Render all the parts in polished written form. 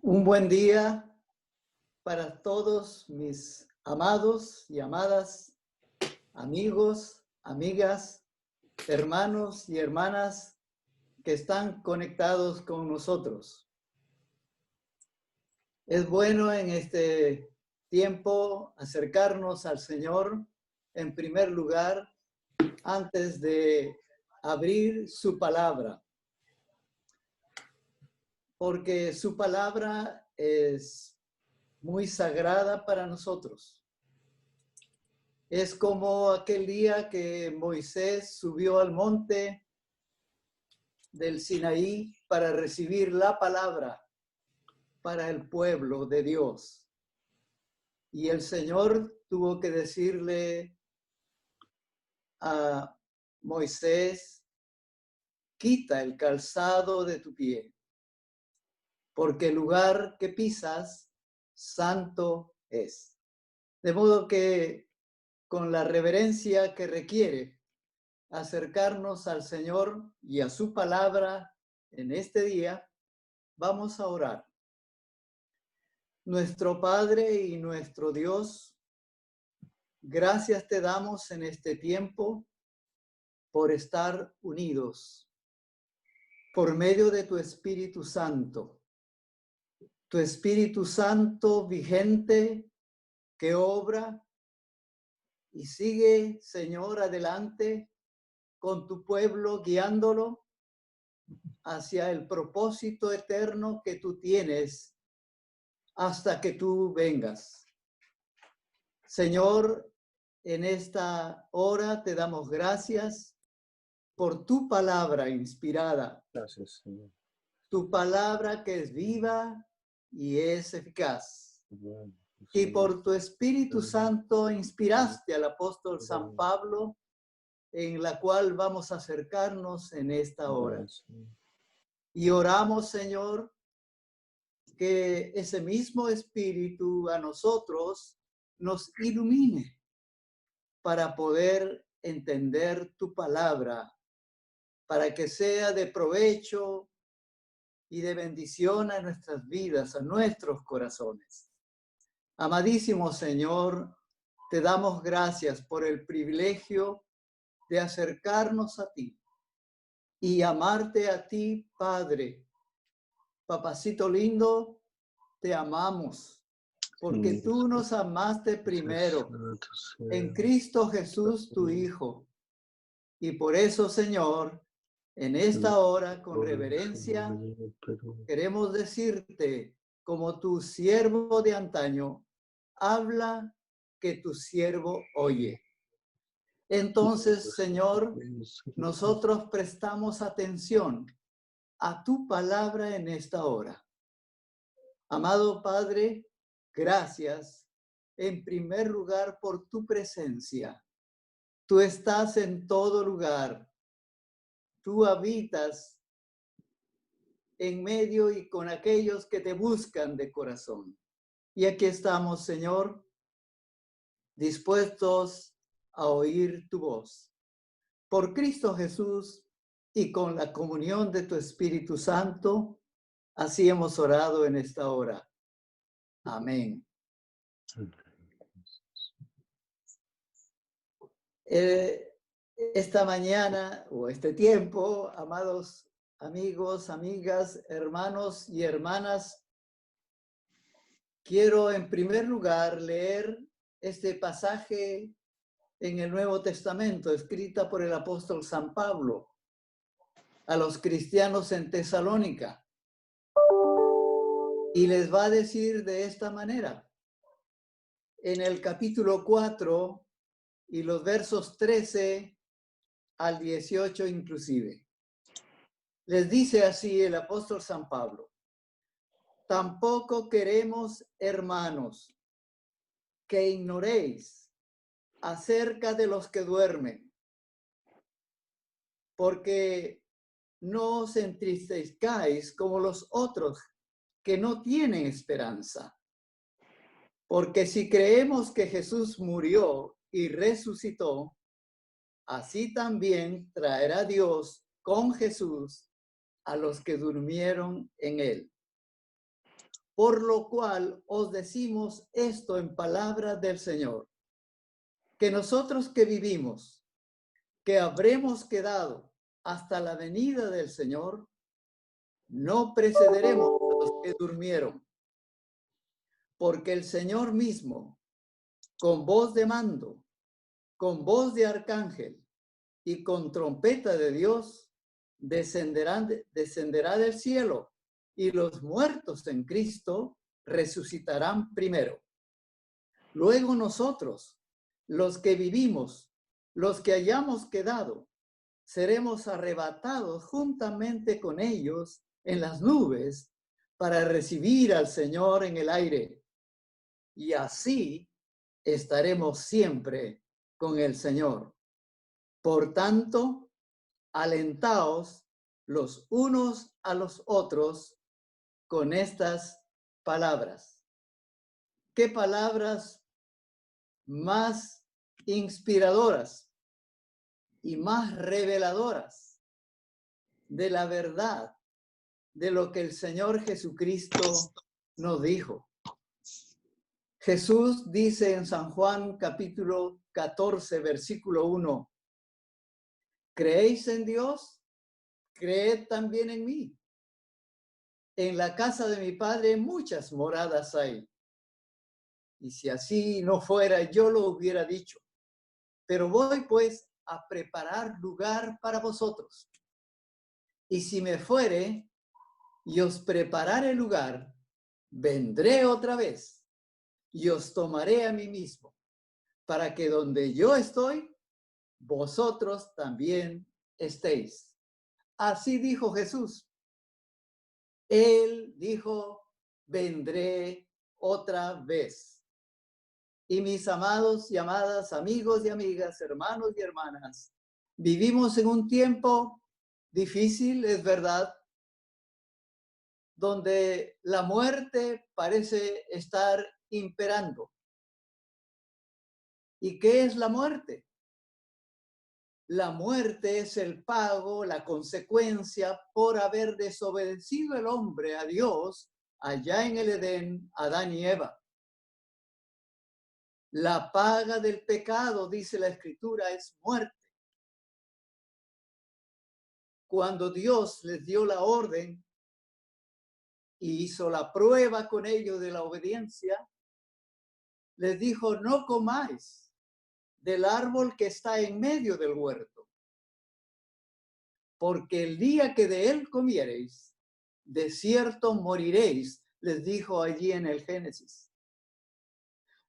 Un buen día para todos mis amados y amadas, amigos, amigas, hermanos y hermanas que están conectados con nosotros. Es bueno en este tiempo acercarnos al Señor en primer lugar antes de abrir su palabra, porque su palabra es muy sagrada para nosotros. Es como aquel día que Moisés subió al monte del Sinaí para recibir la palabra para el pueblo de Dios. Y el Señor tuvo que decirle a Moisés: quita el calzado de tu pie, porque el lugar que pisas santo es. De modo que con la reverencia que requiere acercarnos al Señor y a su palabra en este día, vamos a orar. Nuestro Padre y nuestro Dios, gracias te damos en este tiempo por estar unidos por medio de tu Espíritu Santo. Tu Espíritu Santo vigente que obra y sigue, Señor, adelante con tu pueblo, guiándolo hacia el propósito eterno que tú tienes hasta que tú vengas. Señor, en esta hora te damos gracias por tu palabra inspirada. Gracias, Señor. Tu palabra que es viva y es eficaz. Bueno, Y por tu Espíritu Santo inspiraste al apóstol San bueno, Pablo, en la cual vamos a acercarnos en esta hora. bueno, Señor. Y oramos, Señor, que ese mismo Espíritu a nosotros nos ilumine para poder entender tu palabra, para que sea de provecho y de bendición a nuestras vidas, a nuestros corazones. Amadísimo Señor, te damos gracias por el privilegio de acercarnos a ti y amarte a ti, Padre. Papacito lindo, te amamos, porque tú nos amaste primero en Cristo Jesús, tu Hijo. Y por eso, Señor, en esta hora, con reverencia, queremos decirte, como tu siervo de antaño, habla que tu siervo oye. Entonces, Señor, nosotros prestamos atención a tu palabra en esta hora. Amado Padre, gracias en primer lugar por tu presencia. Tú estás en todo lugar. Tú habitas en medio y con aquellos que te buscan de corazón. Y aquí estamos, Señor, dispuestos a oír tu voz. Por Cristo Jesús y con la comunión de tu Espíritu Santo, así hemos orado en esta hora. Amén. Esta mañana o este tiempo, amados amigos, amigas, hermanos y hermanas, quiero en primer lugar leer este pasaje en el Nuevo Testamento, escrita por el apóstol San Pablo a los cristianos en Tesalónica. Y les va a decir de esta manera, en el capítulo 4 y los versos 13 al 18 inclusive. Les dice así el apóstol San Pablo: tampoco queremos, hermanos, que ignoréis acerca de los que duermen, porque no os entristezcáis como los otros que no tienen esperanza. Porque si creemos que Jesús murió y resucitó, así también traerá Dios con Jesús a los que durmieron en él. Por lo cual os decimos esto en palabra del Señor, que nosotros que vivimos, que habremos quedado hasta la venida del Señor, no precederemos a los que durmieron, porque el Señor mismo, con voz de mando, con voz de arcángel y con trompeta de Dios, descenderá del cielo, y los muertos en Cristo resucitarán primero. Luego nosotros, los que vivimos, los que hayamos quedado, seremos arrebatados juntamente con ellos en las nubes para recibir al Señor en el aire. Y así estaremos siempre con el Señor. Por tanto, alentaos los unos a los otros con estas palabras. ¿Qué palabras más inspiradoras y más reveladoras de la verdad de lo que el Señor Jesucristo nos dijo? Jesús dice en San Juan capítulo 14, versículo 1, ¿creéis en Dios? Creed también en mí. En la casa de mi Padre muchas moradas hay. Y si así no fuera, yo lo hubiera dicho. Pero voy pues a preparar lugar para vosotros. Y si me fuere y os preparare lugar, vendré otra vez y os tomaré a mí mismo, para que donde yo estoy, vosotros también estéis. Así dijo Jesús. Él dijo, vendré otra vez. Y mis amados y amadas, amigos y amigas, hermanos y hermanas, vivimos en un tiempo difícil, es verdad, donde la muerte parece estar imperando. ¿Y qué es la muerte? La muerte es el pago, la consecuencia por haber desobedecido el hombre a Dios allá en el Edén, Adán y Eva. La paga del pecado, dice la Escritura, es muerte. Cuando Dios les dio la orden y hizo la prueba con ellos de la obediencia, les dijo, no comáis del árbol que está en medio del huerto, porque el día que de él comiereis, de cierto moriréis, les dijo allí en el Génesis.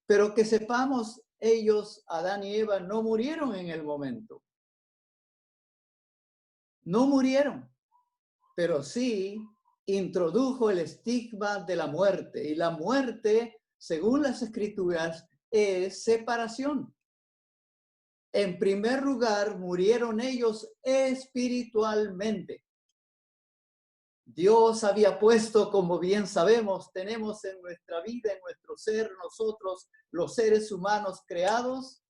Pero que sepamos, ellos, Adán y Eva, no murieron en el momento. No murieron, pero sí introdujo el estigma de la muerte. Y la muerte, según las Escrituras, es separación. En primer lugar, murieron ellos espiritualmente. Dios había puesto, como bien sabemos, tenemos en nuestra vida, en nuestro ser, nosotros, los seres humanos creados,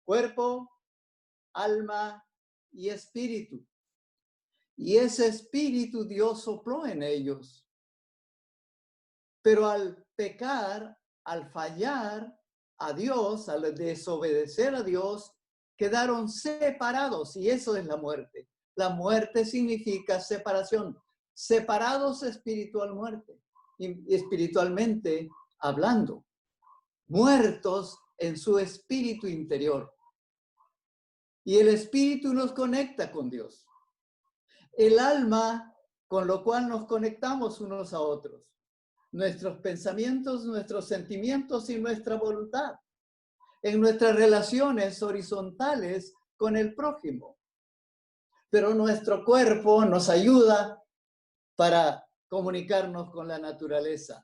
cuerpo, alma y espíritu. Y ese espíritu Dios sopló en ellos. Pero al pecar, al fallar a Dios, al desobedecer a Dios, quedaron separados, y eso es la muerte. La muerte significa separación, separados espiritualmente hablando, muertos en su espíritu interior. Y el espíritu nos conecta con Dios. El alma, con lo cual nos conectamos unos a otros. Nuestros pensamientos, nuestros sentimientos y nuestra voluntad. En nuestras relaciones horizontales con el prójimo. Pero nuestro cuerpo nos ayuda para comunicarnos con la naturaleza.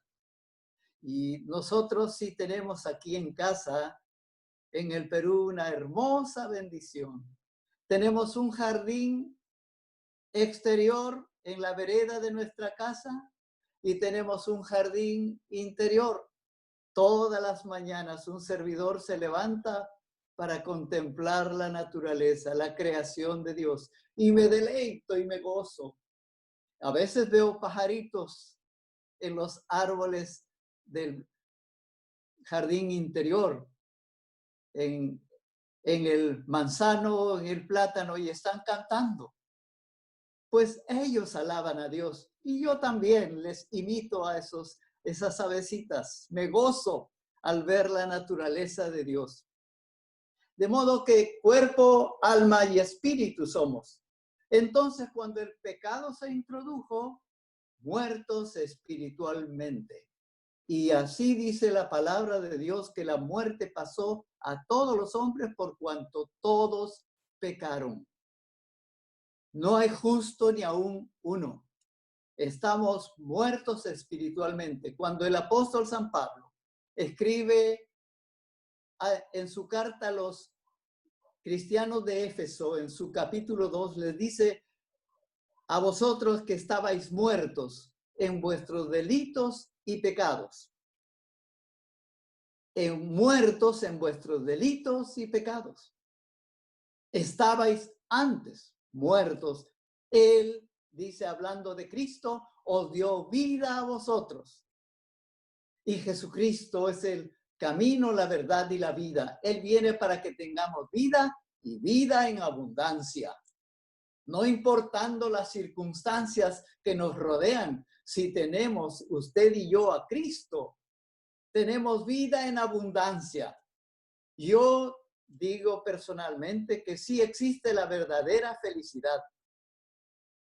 Y nosotros sí tenemos aquí en casa, en el Perú, una hermosa bendición. Tenemos un jardín exterior en la vereda de nuestra casa y tenemos un jardín interior. Todas las mañanas un servidor se levanta para contemplar la naturaleza, la creación de Dios, y me deleito y me gozo. A veces veo pajaritos en los árboles del jardín interior, en el manzano, en el plátano, y están cantando. Pues ellos alaban a Dios. Y yo también les imito a esas avecitas. Me gozo al ver la naturaleza de Dios. De modo que cuerpo, alma y espíritu somos. Entonces, cuando el pecado se introdujo, muertos espiritualmente. Y así dice la palabra de Dios, que la muerte pasó a todos los hombres por cuanto todos pecaron. No hay justo ni aún uno. Estamos muertos espiritualmente. Cuando el apóstol San Pablo escribe en su carta a los cristianos de Éfeso, en su capítulo 2, les dice: a vosotros que estabais muertos en vuestros delitos y pecados. Muertos en vuestros delitos y pecados. Estabais antes muertos. Él dice, hablando de Cristo, os dio vida a vosotros. Y Jesucristo es el camino, la verdad y la vida. Él viene para que tengamos vida y vida en abundancia. No importando las circunstancias que nos rodean, si tenemos usted y yo a Cristo, tenemos vida en abundancia. Yo digo personalmente que sí existe la verdadera felicidad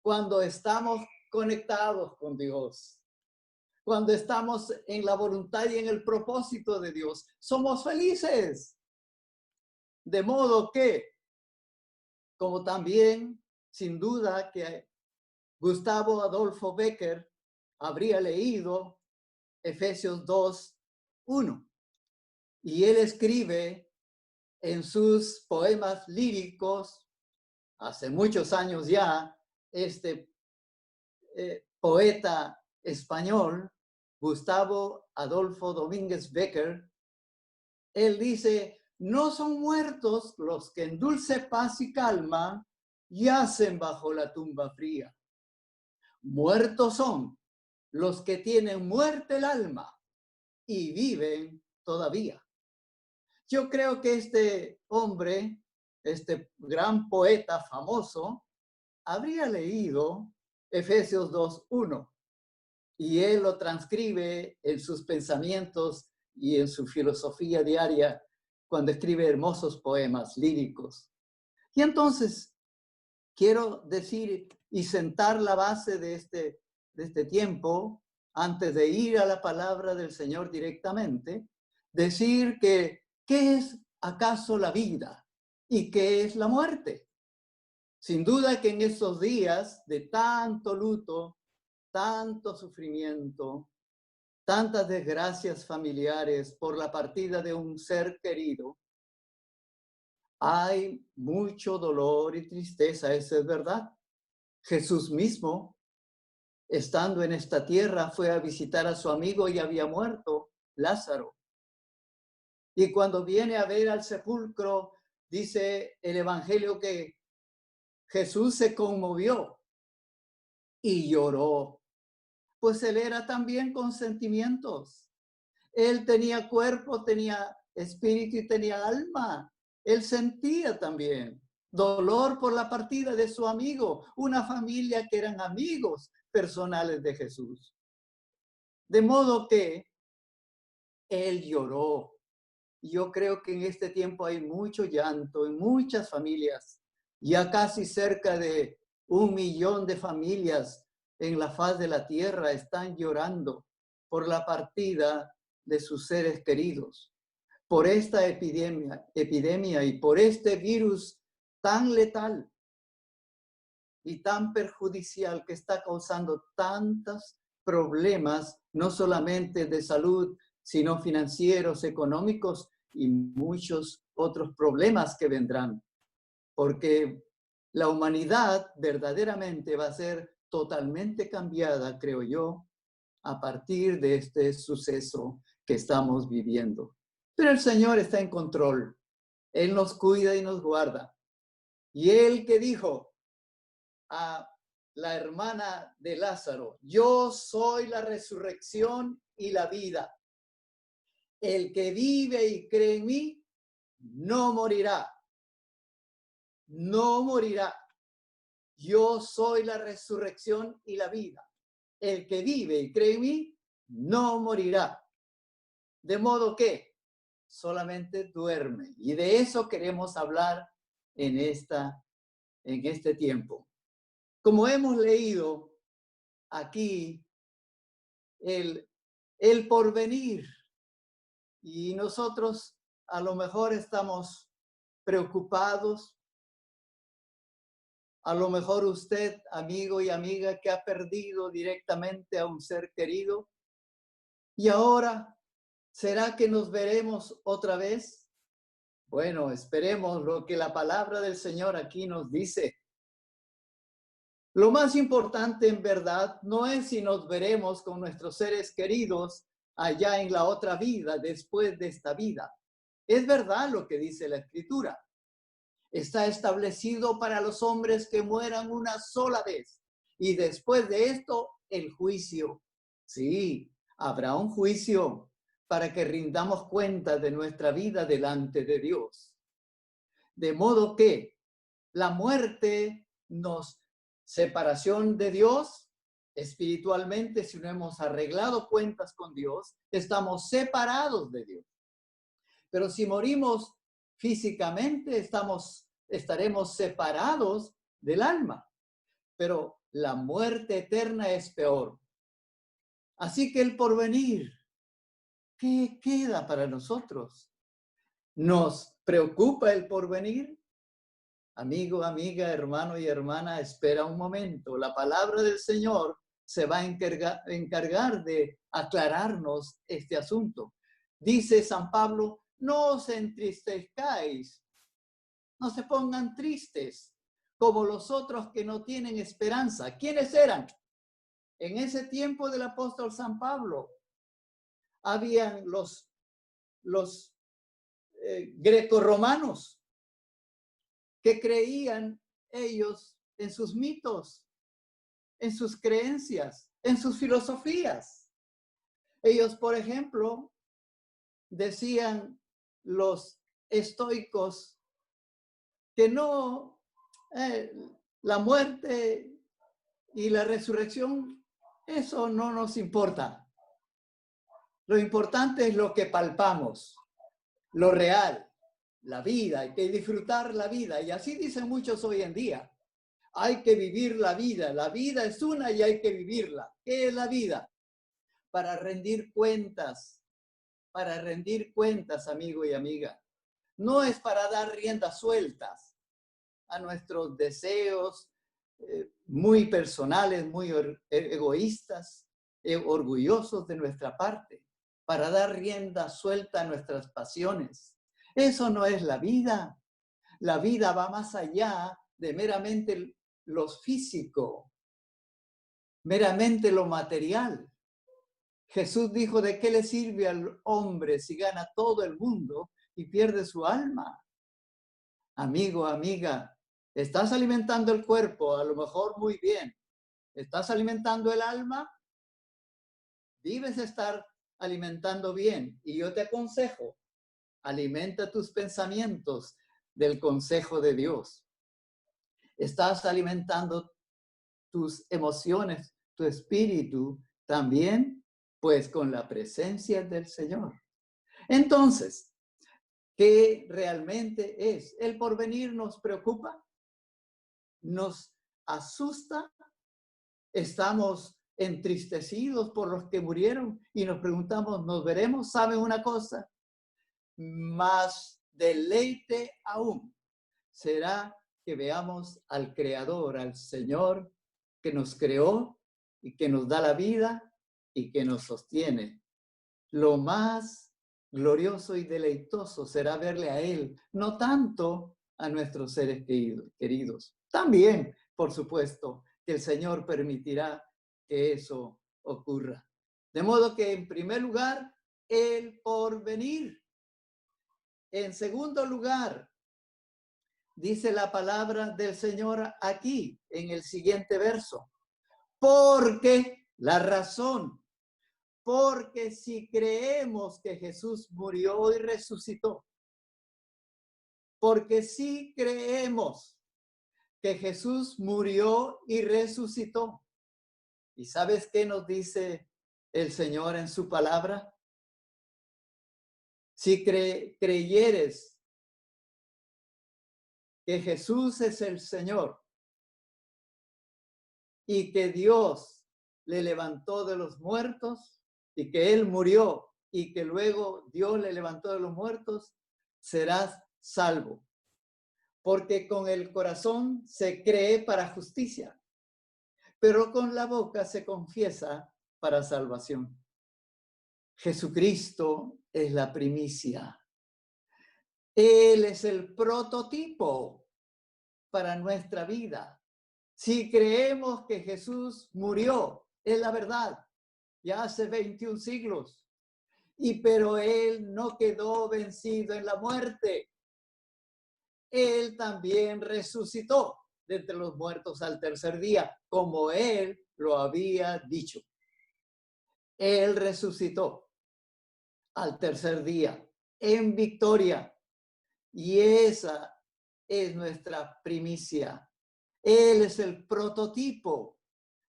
cuando estamos conectados con Dios, cuando estamos en la voluntad y en el propósito de Dios. Somos felices. De modo que, como también, sin duda, que Gustavo Adolfo Becker habría leído Efesios 2:1. Y él escribe en sus poemas líricos, hace muchos años ya, este poeta español, Gustavo Adolfo Domínguez Becker, él dice: no son muertos los que en dulce paz y calma yacen bajo la tumba fría. Muertos son los que tienen muerte el alma y viven todavía. Yo creo que este hombre, este gran poeta famoso, habría leído Efesios 2:1 y él lo transcribe en sus pensamientos y en su filosofía diaria cuando escribe hermosos poemas líricos. Y entonces quiero decir y sentar la base de este tiempo, antes de ir a la palabra del Señor directamente, decir que ¿qué es acaso la vida y qué es la muerte? Sin duda que en estos días de tanto luto, tanto sufrimiento, tantas desgracias familiares por la partida de un ser querido, hay mucho dolor y tristeza, eso es verdad. Jesús mismo, estando en esta tierra, fue a visitar a su amigo y había muerto, Lázaro. Y cuando viene a ver al sepulcro, dice el Evangelio que Jesús se conmovió y lloró. Pues él era también con sentimientos. Él tenía cuerpo, tenía espíritu y tenía alma. Él sentía también dolor por la partida de su amigo, una familia que eran amigos personales de Jesús. De modo que él lloró. Yo creo que en este tiempo hay mucho llanto en muchas familias, ya casi cerca de 1 millón de familias en la faz de la tierra están llorando por la partida de sus seres queridos, por esta epidemia y por este virus tan letal y tan perjudicial que está causando tantos problemas, no solamente de salud, sino financieros, económicos y muchos otros problemas que vendrán. Porque la humanidad verdaderamente va a ser totalmente cambiada, creo yo, a partir de este suceso que estamos viviendo. Pero el Señor está en control. Él nos cuida y nos guarda. Y Él que dijo a la hermana de Lázaro, yo soy la resurrección y la vida. El que vive y cree en mí, no morirá. No morirá. Yo soy la resurrección y la vida. El que vive y cree en mí, no morirá. De modo que solamente duerme. Y de eso queremos hablar en este tiempo. Como hemos leído aquí, el porvenir, y nosotros a lo mejor estamos preocupados. A lo mejor usted, amigo y amiga, que ha perdido directamente a un ser querido. Y ahora, ¿será que nos veremos otra vez? Bueno, esperemos lo que la palabra del Señor aquí nos dice. Lo más importante en verdad no es si nos veremos con nuestros seres queridos allá en la otra vida, después de esta vida. Es verdad lo que dice la Escritura. Está establecido para los hombres que mueran una sola vez y después de esto el juicio. Sí, habrá un juicio para que rindamos cuenta de nuestra vida delante de Dios. De modo que la muerte separación de Dios espiritualmente, si no hemos arreglado cuentas con Dios, estamos separados de Dios. Pero si morimos físicamente, estaremos separados del alma. Pero la muerte eterna es peor. Así que el porvenir, ¿qué queda para nosotros? ¿Nos preocupa el porvenir? Amigo, amiga, hermano y hermana, espera un momento. La palabra del Señor se va a encargar de aclararnos este asunto. Dice San Pablo, no os entristezcáis, no se pongan tristes como los otros que no tienen esperanza. ¿Quiénes eran? En ese tiempo del apóstol San Pablo, habían los grecorromanos que creían ellos en sus mitos, en sus creencias, en sus filosofías. Ellos, por ejemplo, decían los estoicos que no, la muerte y la resurrección, eso no nos importa. Lo importante es lo que palpamos, lo real, la vida. Hay que disfrutar la vida. Y así dicen muchos hoy en día. Hay que vivir la vida. La vida es una y hay que vivirla. ¿Qué es la vida? Para rendir cuentas, amigo y amiga. No es para dar riendas sueltas a nuestros deseos muy personales, muy egoístas, orgullosos de nuestra parte, para dar rienda suelta a nuestras pasiones. Eso no es la vida. La vida va más allá de meramente lo físico, meramente lo material. Jesús dijo, ¿de qué le sirve al hombre si gana todo el mundo y pierde su alma? Amigo, amiga, estás alimentando el cuerpo, a lo mejor muy bien. ¿Estás alimentando el alma? Debes estar alimentando bien. Y yo te aconsejo, alimenta tus pensamientos del consejo de Dios. Estás alimentando tus emociones, tu espíritu también, pues con la presencia del Señor. Entonces, ¿qué realmente es? ¿El porvenir nos preocupa? ¿Nos asusta? ¿Estamos entristecidos por los que murieron? Y nos preguntamos, ¿nos veremos? ¿Saben una cosa? Más deleite aún será que veamos al Creador, al Señor que nos creó y que nos da la vida y que nos sostiene. Lo más glorioso y deleitoso será verle a Él, no tanto a nuestros seres queridos. También, por supuesto, que el Señor permitirá que eso ocurra. De modo que, en primer lugar, el porvenir. En segundo lugar, dice la palabra del Señor aquí, en el siguiente verso. Porque la razón, porque si creemos que Jesús murió y resucitó, porque si creemos que Jesús murió y resucitó. ¿Y sabes qué nos dice el Señor en su palabra? Si creyeres que Jesús es el Señor y que Dios le levantó de los muertos y que Él murió y que luego Dios le levantó de los muertos, serás salvo. Porque con el corazón se cree para justicia, pero con la boca se confiesa para salvación. Jesucristo es la primicia. Él es el prototipo para nuestra vida. Si creemos que Jesús murió, es la verdad, ya hace 21 siglos, pero Él no quedó vencido en la muerte. Él también resucitó de entre los muertos al tercer día, como Él lo había dicho. Él resucitó al tercer día en victoria. Y esa es nuestra primicia. Él es el prototipo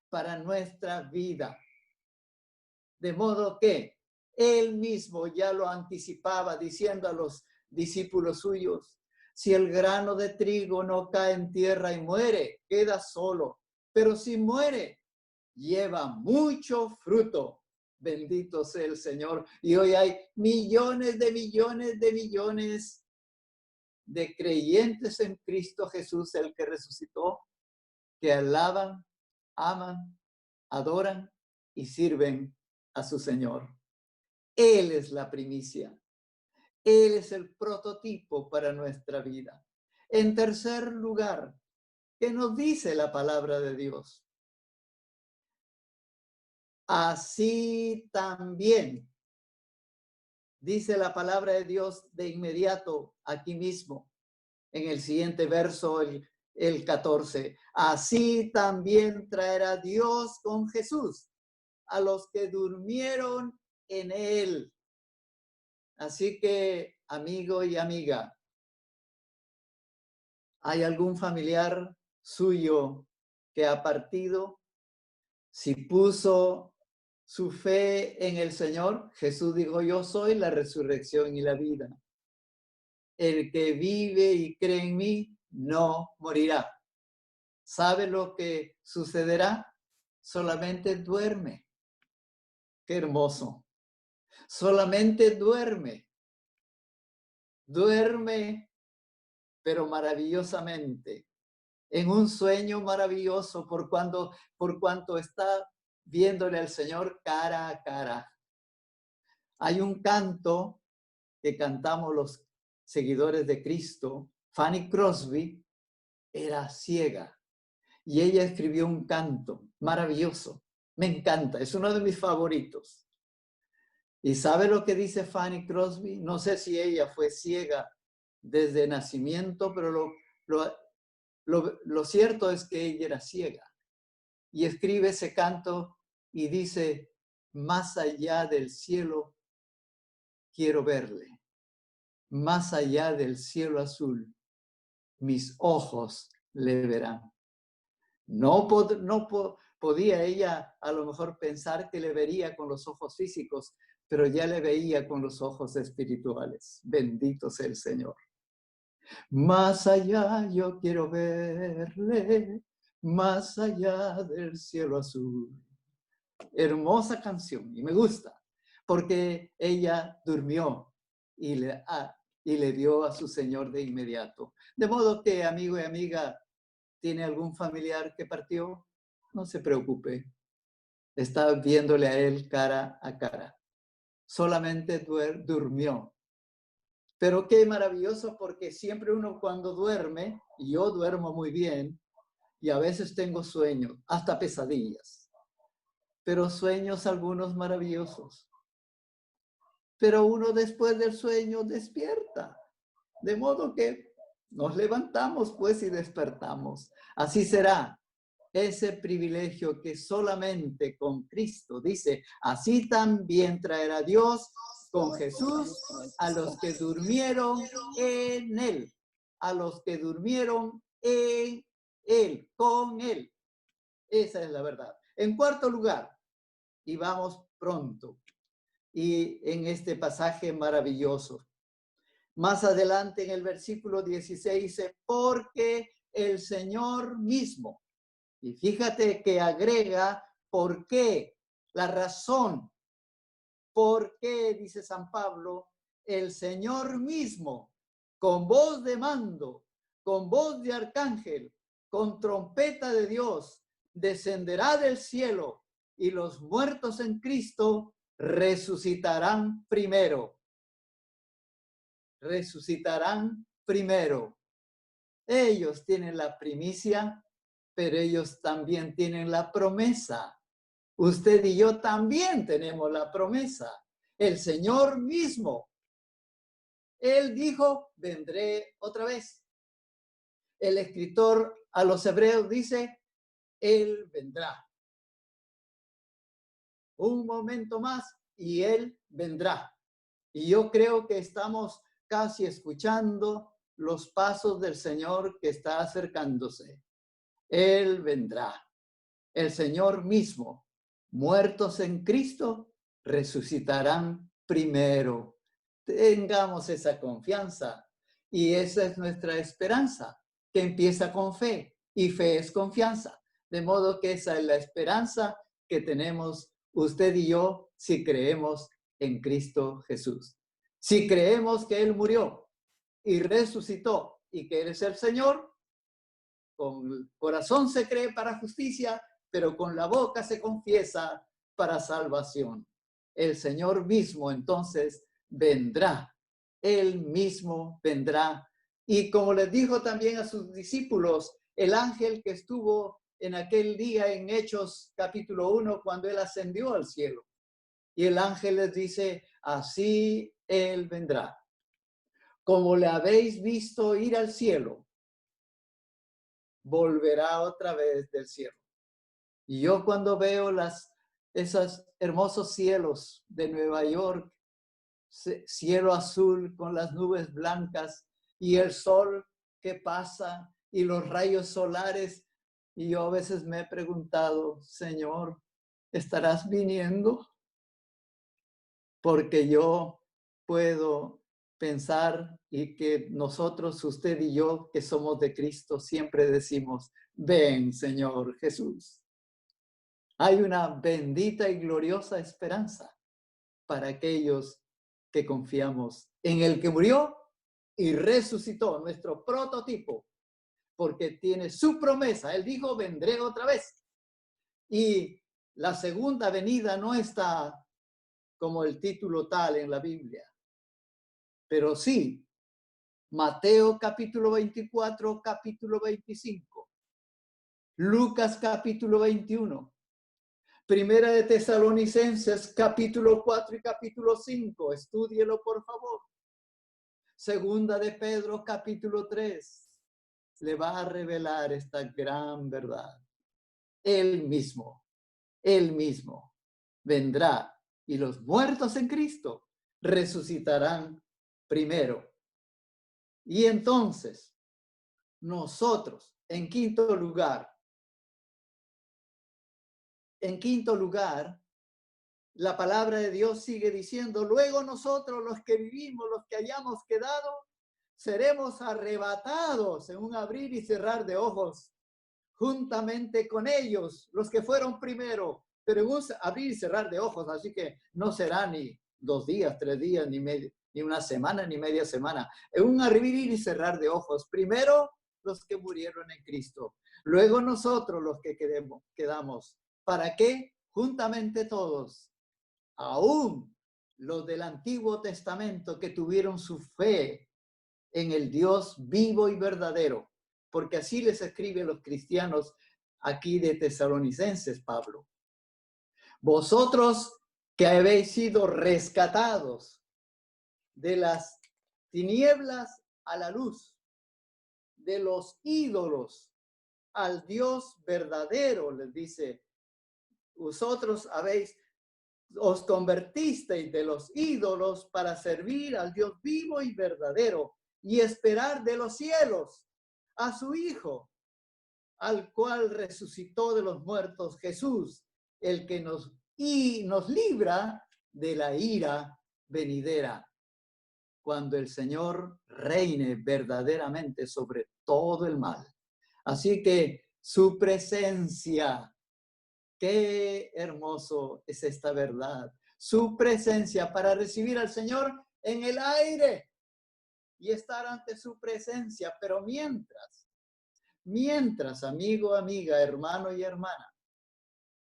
para nuestra vida. De modo que Él mismo ya lo anticipaba diciendo a los discípulos suyos, si el grano de trigo no cae en tierra y muere, queda solo. Pero si muere, lleva mucho fruto. Bendito sea el Señor. Y hoy hay millones de creyentes en Cristo Jesús, el que resucitó, que alaban, aman, adoran y sirven a su Señor. Él es la primicia. Él es el prototipo para nuestra vida. En tercer lugar, ¿qué nos dice la palabra de Dios? Así también, dice la palabra de Dios de inmediato aquí mismo, en el siguiente verso, el 14. Así también traerá Dios con Jesús a los que durmieron en él. Así que, amigo y amiga, ¿hay algún familiar suyo que ha partido? Si puso su fe en el Señor, Jesús dijo, yo soy la resurrección y la vida. El que vive y cree en mí no morirá. ¿Sabe lo que sucederá? Solamente duerme. Qué hermoso. Solamente duerme. Duerme, pero maravillosamente. En un sueño maravilloso por cuanto está viéndole al Señor cara a cara. Hay un canto que cantamos los seguidores de Cristo. Fanny Crosby era ciega y ella escribió un canto maravilloso. Me encanta, es uno de mis favoritos. ¿Y sabe lo que dice Fanny Crosby? No sé si ella fue ciega desde nacimiento, pero lo cierto es que ella era ciega. Y escribe ese canto y dice, más allá del cielo quiero verle. Más allá del cielo azul, mis ojos le verán. No podía ella a lo mejor pensar que le vería con los ojos físicos, pero ya le veía con los ojos espirituales. Bendito sea el Señor. Más allá yo quiero verle, más allá del cielo azul. Hermosa canción y me gusta, porque ella durmió y le dio a su Señor de inmediato. De modo que, amigo y amiga, ¿tiene algún familiar que partió? No se preocupe. Está viéndole a él cara a cara. Solamente durmió. Pero qué maravilloso, porque siempre uno cuando duerme, y yo duermo muy bien, y a veces tengo sueños, hasta pesadillas, pero sueños algunos maravillosos. Pero uno después del sueño despierta. De modo que Nos levantamos pues y despertamos. Así será ese privilegio que solamente con Cristo, dice, así también traerá Dios con Jesús a los que durmieron en Él, a los que durmieron en Él, con Él. Esa es la verdad. En cuarto lugar, y vamos pronto, y en este pasaje maravilloso, más adelante en el versículo 16 dice, porque el Señor mismo, y fíjate que agrega por qué, la razón, por qué, dice San Pablo, el Señor mismo, con voz de mando, con voz de arcángel, con trompeta de Dios, descenderá del cielo y los muertos en Cristo resucitarán primero. Resucitarán primero. Ellos tienen la primicia, pero ellos también tienen la promesa. Usted y yo también tenemos la promesa. El Señor mismo, Él dijo, vendré otra vez. El escritor a los hebreos dice, Él vendrá. Un momento más y Él vendrá. Y yo creo que estamos casi escuchando los pasos del Señor que está acercándose. Él vendrá. El Señor mismo, muertos en Cristo, resucitarán primero. Tengamos esa confianza. Y esa es nuestra esperanza, que empieza con fe. Y fe es confianza. De modo que esa es la esperanza que tenemos usted y yo si creemos en Cristo Jesús. Si creemos que Él murió y resucitó y que Él es el Señor, con el corazón se cree para justicia, pero con la boca se confiesa para salvación. El Señor mismo entonces vendrá. Él mismo vendrá. Y como les dijo también a sus discípulos, el ángel que estuvo en aquel día en Hechos capítulo 1, cuando Él ascendió al cielo. Y el ángel les dice, así Él vendrá. Como le habéis visto ir al cielo, volverá otra vez del cielo. Y yo cuando veo esos hermosos cielos de Nueva York, cielo azul con las nubes blancas y el sol que pasa y los rayos solares, y yo a veces me he preguntado, Señor, ¿estarás viniendo? Porque yo puedo pensar y que nosotros, usted y yo, que somos de Cristo, siempre decimos, ven, Señor Jesús. Hay una bendita y gloriosa esperanza para aquellos que confiamos en el que murió y resucitó, nuestro prototipo, porque tiene su promesa. Él dijo, vendré otra vez. Y la segunda venida no está como el título tal en la Biblia, pero sí, Mateo capítulo 24, capítulo 25, Lucas capítulo 21, Primera de Tesalonicenses, capítulo 4 y capítulo 5. Estúdielo, por favor. Segunda de Pedro, capítulo 3. Le va a revelar esta gran verdad. Él mismo vendrá y los muertos en Cristo resucitarán primero. Y entonces, nosotros, en quinto lugar, la palabra de Dios sigue diciendo, luego nosotros los que vivimos, los que hayamos quedado, seremos arrebatados en un abrir y cerrar de ojos, juntamente con ellos, los que fueron primero, pero en un abrir y cerrar de ojos, así que no será ni 2 días, 3 días, ni una semana, ni media semana, en un abrir y cerrar de ojos. Primero los que murieron en Cristo, luego nosotros los que quedamos. ¿Para qué? Juntamente todos, aún los del Antiguo Testamento que tuvieron su fe en el Dios vivo y verdadero, porque así les escribe a los cristianos aquí de Tesalonicenses, Pablo. Vosotros que habéis sido rescatados de las tinieblas a la luz, de los ídolos al Dios verdadero, les dice, vosotros os convertisteis de los ídolos para servir al Dios vivo y verdadero y esperar de los cielos a su Hijo, al cual resucitó de los muertos Jesús, el que nos libra de la ira venidera, cuando el Señor reine verdaderamente sobre todo el mal. Así que su presencia, qué hermoso es esta verdad, su presencia para recibir al Señor en el aire y estar ante su presencia, pero mientras, amigo, amiga, hermano y hermana,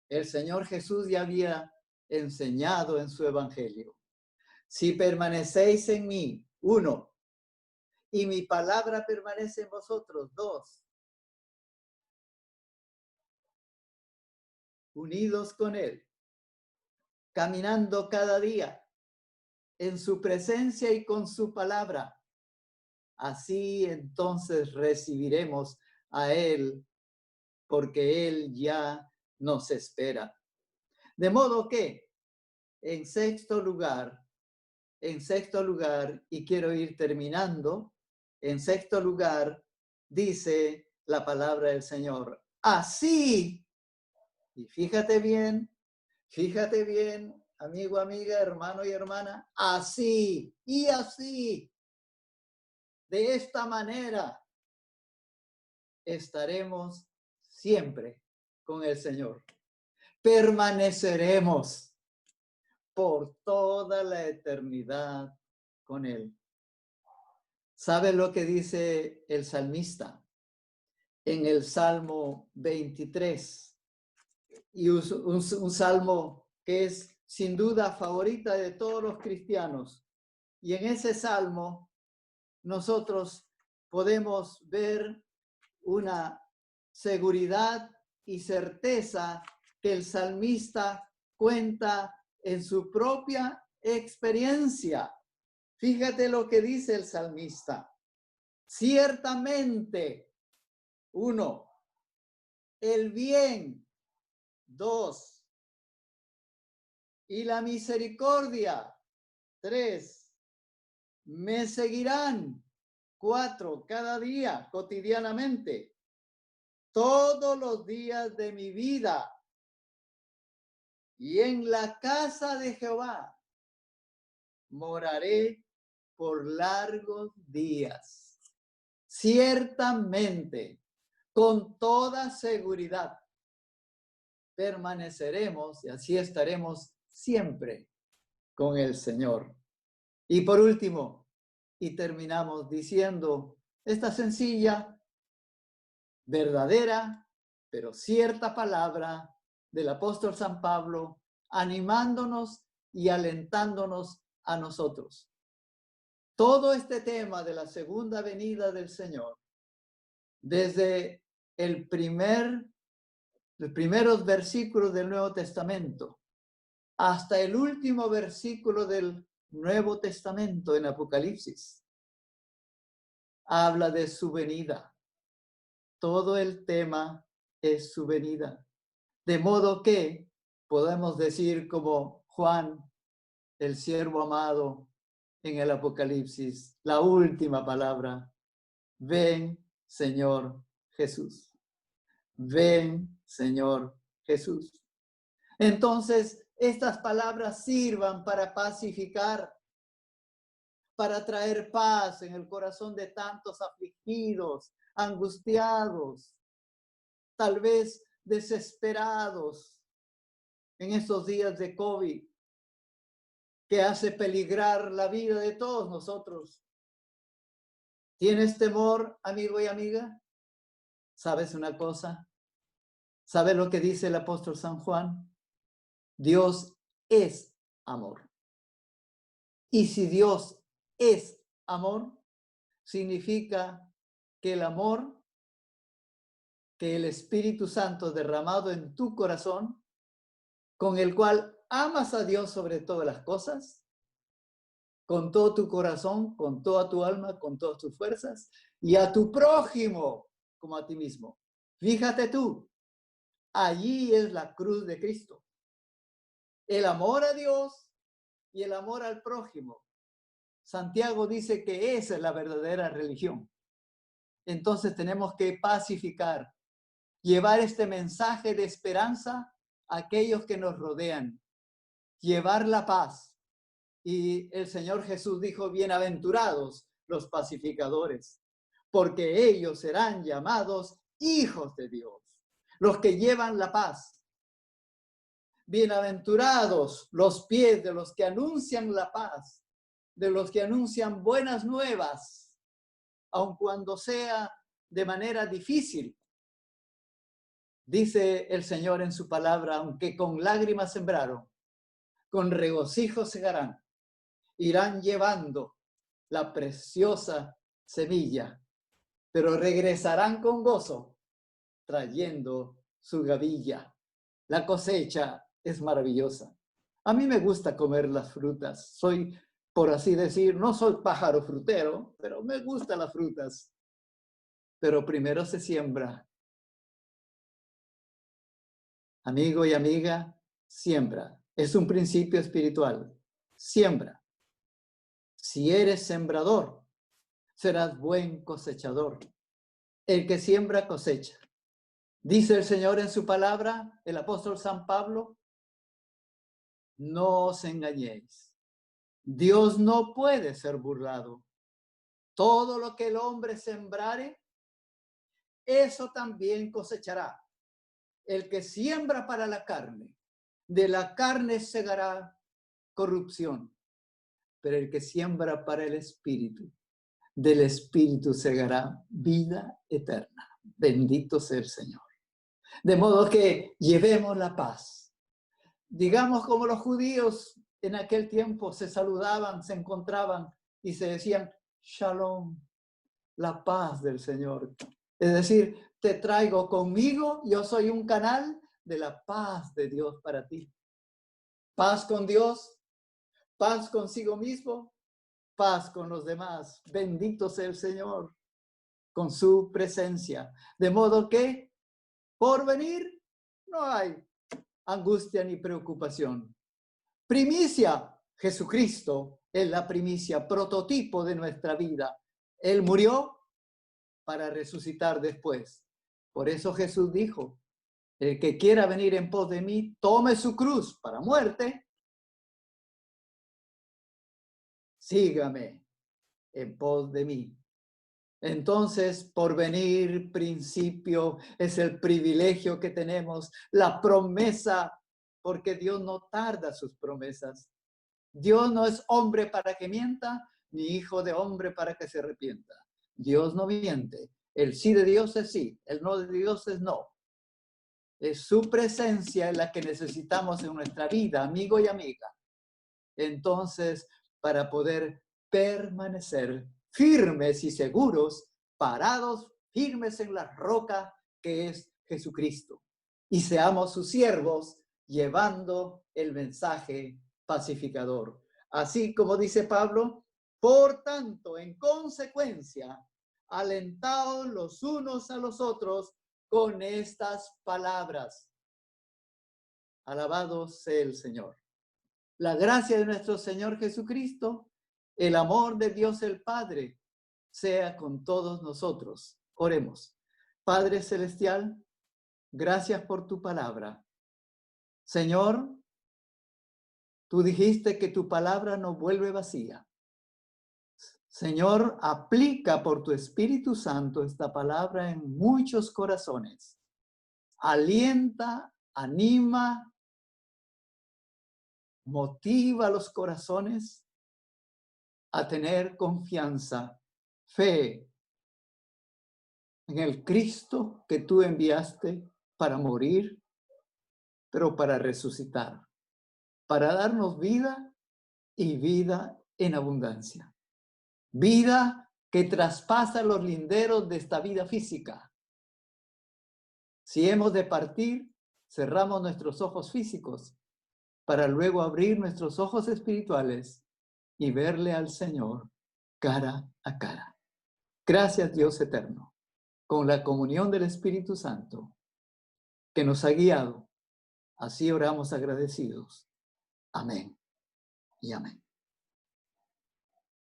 el Señor Jesús ya había enseñado en su evangelio. Si permanecéis en mí, 1, y mi palabra permanece en vosotros, 2, unidos con Él, caminando cada día en su presencia y con su palabra, así entonces recibiremos a Él, porque Él ya nos espera. De modo que, en sexto lugar, y quiero ir terminando, en sexto lugar, dice la palabra del Señor, así, y fíjate bien, amigo, amiga, hermano y hermana, así y así, de esta manera, estaremos siempre con el Señor. Permaneceremos por toda la eternidad con Él. ¿Sabe lo que dice el salmista en el Salmo 23? Y un salmo que es sin duda favorita de todos los cristianos. Y en ese salmo nosotros podemos ver una seguridad y certeza que el salmista cuenta en su propia experiencia. Fíjate lo que dice el salmista. Ciertamente, 1, el bien, 2, y la misericordia, 3, me seguirán, 4, cada día, cotidianamente, todos los días de mi vida, y en la casa de Jehová moraré por largos días. Ciertamente, con toda seguridad, permaneceremos y así estaremos siempre con el Señor. Y por último, y terminamos diciendo esta sencilla, verdadera, pero cierta palabra del apóstol San Pablo, animándonos y alentándonos a nosotros. Todo este tema de la segunda venida del Señor, desde los primeros versículos del Nuevo Testamento hasta el último versículo del Nuevo Testamento en Apocalipsis, habla de su venida. Todo el tema es su venida. De modo que podemos decir como Juan, el siervo amado en el Apocalipsis, la última palabra, ven, Señor Jesús. Ven, Señor Jesús. Entonces, estas palabras sirvan para pacificar, para traer paz en el corazón de tantos afligidos, angustiados, tal vez desesperados en estos días de COVID, que hace peligrar la vida de todos nosotros. ¿Tienes temor, amigo y amiga? ¿Sabes una cosa? ¿Sabes lo que dice el apóstol San Juan? Dios es amor. Y si Dios es amor, significa que el amor que el Espíritu Santo derramado en tu corazón, con el cual amas a Dios sobre todas las cosas, con todo tu corazón, con toda tu alma, con todas tus fuerzas, y a tu prójimo como a ti mismo. Fíjate tú, allí es la cruz de Cristo. El amor a Dios y el amor al prójimo. Santiago dice que esa es la verdadera religión. Entonces tenemos que pacificar, llevar este mensaje de esperanza a aquellos que nos rodean, llevar la paz. Y el Señor Jesús dijo, bienaventurados los pacificadores, porque ellos serán llamados hijos de Dios, los que llevan la paz. Bienaventurados los pies de los que anuncian la paz, de los que anuncian buenas nuevas, aun cuando sea de manera difícil. Dice el Señor en su palabra, aunque con lágrimas sembraron, con regocijo segarán, irán llevando la preciosa semilla, pero regresarán con gozo, trayendo su gavilla. La cosecha es maravillosa. A mí me gusta comer las frutas. Soy, por así decir, no soy pájaro frutero, pero me gustan las frutas. Pero primero se siembra. Amigo y amiga, siembra. Es un principio espiritual. Siembra. Si eres sembrador, serás buen cosechador. El que siembra cosecha. Dice el Señor en su palabra, el apóstol San Pablo, no os engañéis. Dios no puede ser burlado. Todo lo que el hombre sembrare, eso también cosechará. El que siembra para la carne, de la carne segará corrupción. Pero el que siembra para el Espíritu, del Espíritu segará vida eterna. Bendito sea el Señor. De modo que llevemos la paz. Digamos como los judíos en aquel tiempo se saludaban, se encontraban y se decían, Shalom, la paz del Señor. Es decir, te traigo conmigo, yo soy un canal de la paz de Dios para ti. Paz con Dios, paz consigo mismo, paz con los demás. Bendito sea el Señor con su presencia. De modo que por venir no hay angustia ni preocupación. Primicia, Jesucristo es la primicia, prototipo de nuestra vida. Él murió para resucitar después. Por eso Jesús dijo, el que quiera venir en pos de mí, tome su cruz para muerte. Sígame en pos de mí. Entonces, por venir, principio, es el privilegio que tenemos, la promesa, porque Dios no tarda sus promesas. Dios no es hombre para que mienta, ni hijo de hombre para que se arrepienta. Dios no miente. El sí de Dios es sí, el no de Dios es no. Es su presencia en la que necesitamos en nuestra vida, amigo y amiga. Entonces, para poder permanecer firmes y seguros, parados, firmes en la roca que es Jesucristo. Y seamos sus siervos, llevando el mensaje pacificador. Así como dice Pablo, por tanto, en consecuencia, alentaos los unos a los otros con estas palabras. Alabado sea el Señor. La gracia de nuestro Señor Jesucristo, el amor de Dios el Padre, sea con todos nosotros. Oremos. Padre Celestial, gracias por tu palabra. Señor, tú dijiste que tu palabra no vuelve vacía. Señor, aplica por tu Espíritu Santo esta palabra en muchos corazones. Alienta, anima, motiva a los corazones a tener confianza, fe en el Cristo que tú enviaste para morir, pero para resucitar, para darnos vida y vida en abundancia. Vida que traspasa los linderos de esta vida física. Si hemos de partir, cerramos nuestros ojos físicos para luego abrir nuestros ojos espirituales y verle al Señor cara a cara. Gracias, Dios eterno, con la comunión del Espíritu Santo que nos ha guiado. Así oramos agradecidos. Amén y amén.